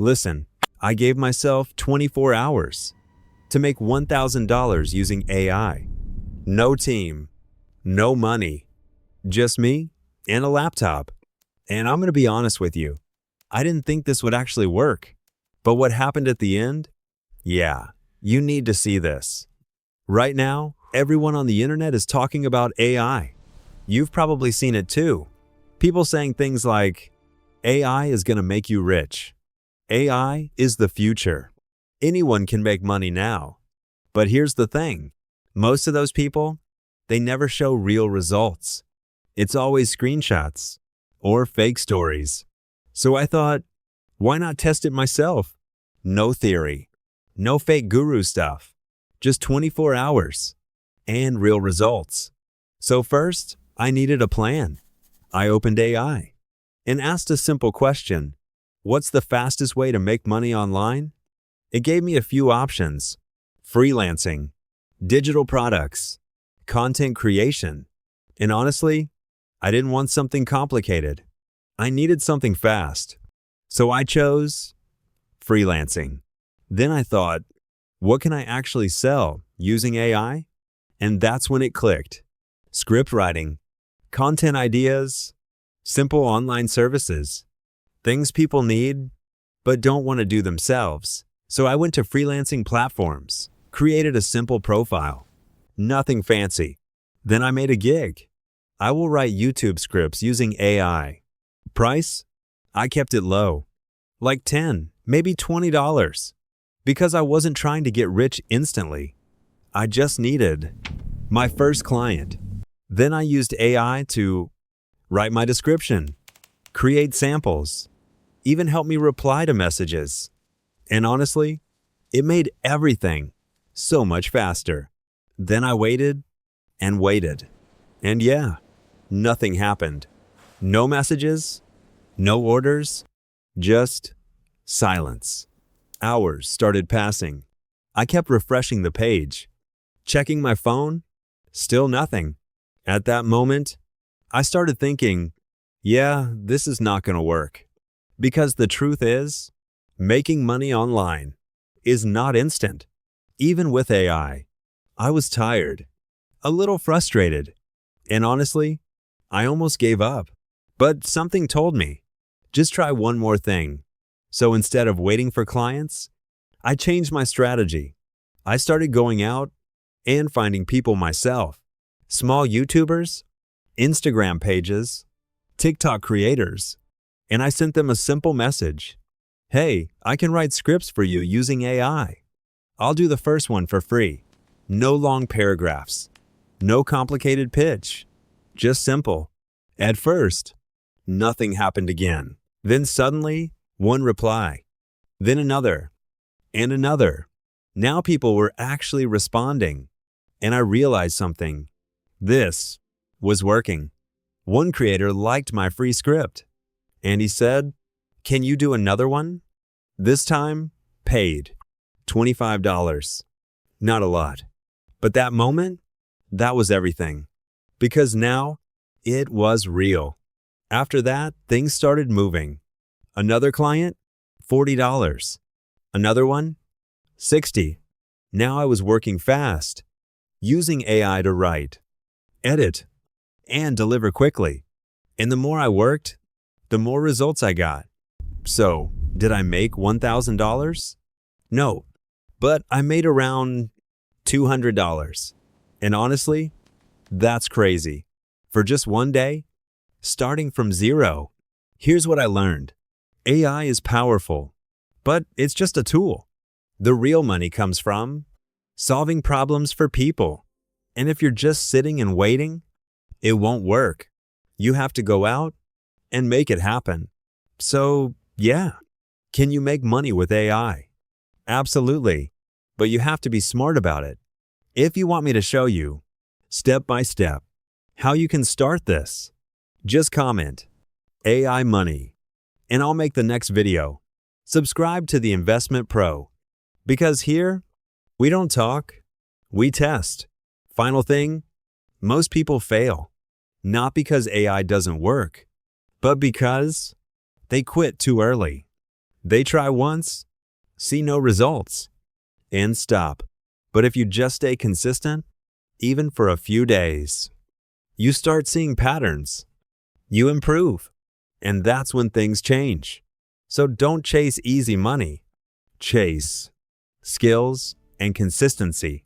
Listen, I gave myself 24 hours to make $1,000 using AI. No team, no money, just me and a laptop. And I'm going to be honest with you, I didn't think this would actually work. But what happened at the end? Yeah, you need to see this. Right now, everyone on the internet is talking about AI. You've probably seen it too. People saying things like, AI is going to make you rich. AI is the future. Anyone can make money now. But here's the thing. Most of those people, they never show real results. It's always screenshots or fake stories. So I thought, why not test it myself? No theory, no fake guru stuff, just 24 hours and real results. So first, I needed a plan. I opened AI and asked a simple question. What's the fastest way to make money online? It gave me a few options: freelancing, digital products, content creation. And honestly, I didn't want something complicated. I needed something fast. So I chose freelancing. Then I thought, what can I actually sell using AI? And that's when it clicked. Script writing, content ideas, simple online services. Things people need, but don't want to do themselves. So I went to freelancing platforms, created a simple profile. Nothing fancy. Then I made a gig. I will write YouTube scripts using AI. Price? I kept it low. Like $10, maybe $20. Because I wasn't trying to get rich instantly. I just needed my first client. Then I used AI to write my description, create samples, even help me reply to messages. And honestly, it made everything so much faster. Then I waited and waited. And yeah, nothing happened. No messages, no orders, just silence. Hours started passing. I kept refreshing the page, checking my phone, still nothing. At that moment, I started thinking, yeah, this is not going to work. Because the truth is, making money online is not instant. Even with AI, I was tired, a little frustrated, and honestly, I almost gave up. But something told me, just try one more thing. So instead of waiting for clients, I changed my strategy. I started going out and finding people myself. Small YouTubers, Instagram pages, TikTok creators. And I sent them a simple message. Hey, I can write scripts for you using AI. I'll do the first one for free. No long paragraphs. No complicated pitch. Just simple. At first, nothing happened again. Then suddenly, one reply. Then another. And another. Now people were actually responding. And I realized something. This was working. One creator liked my free script. And he said, can you do another one? This time, paid. $25. Not a lot. But that moment, that was everything. Because now, it was real. After that, things started moving. Another client, $40. Another one, $60. Now I was working fast, using AI to write, edit, and deliver quickly. And the more I worked, the more results I got. So, did I make $1,000? No, but I made around $200. And honestly, that's crazy. For just one day, starting from zero. Here's what I learned. AI is powerful, but it's just a tool. The real money comes from solving problems for people. And if you're just sitting and waiting, it won't work. You have to go out and make it happen. So, yeah, can you make money with AI? Absolutely, but you have to be smart about it. If you want me to show you, step by step, how you can start this, just comment AI money, and I'll make the next video. Subscribe to the Investment Pro, because here, we don't talk, we test. Final thing, most people fail, not because AI doesn't work, but because they quit too early. They try once, see no results, and stop. But if you just stay consistent, even for a few days, you start seeing patterns. You improve. And that's when things change. So don't chase easy money. Chase skills and consistency.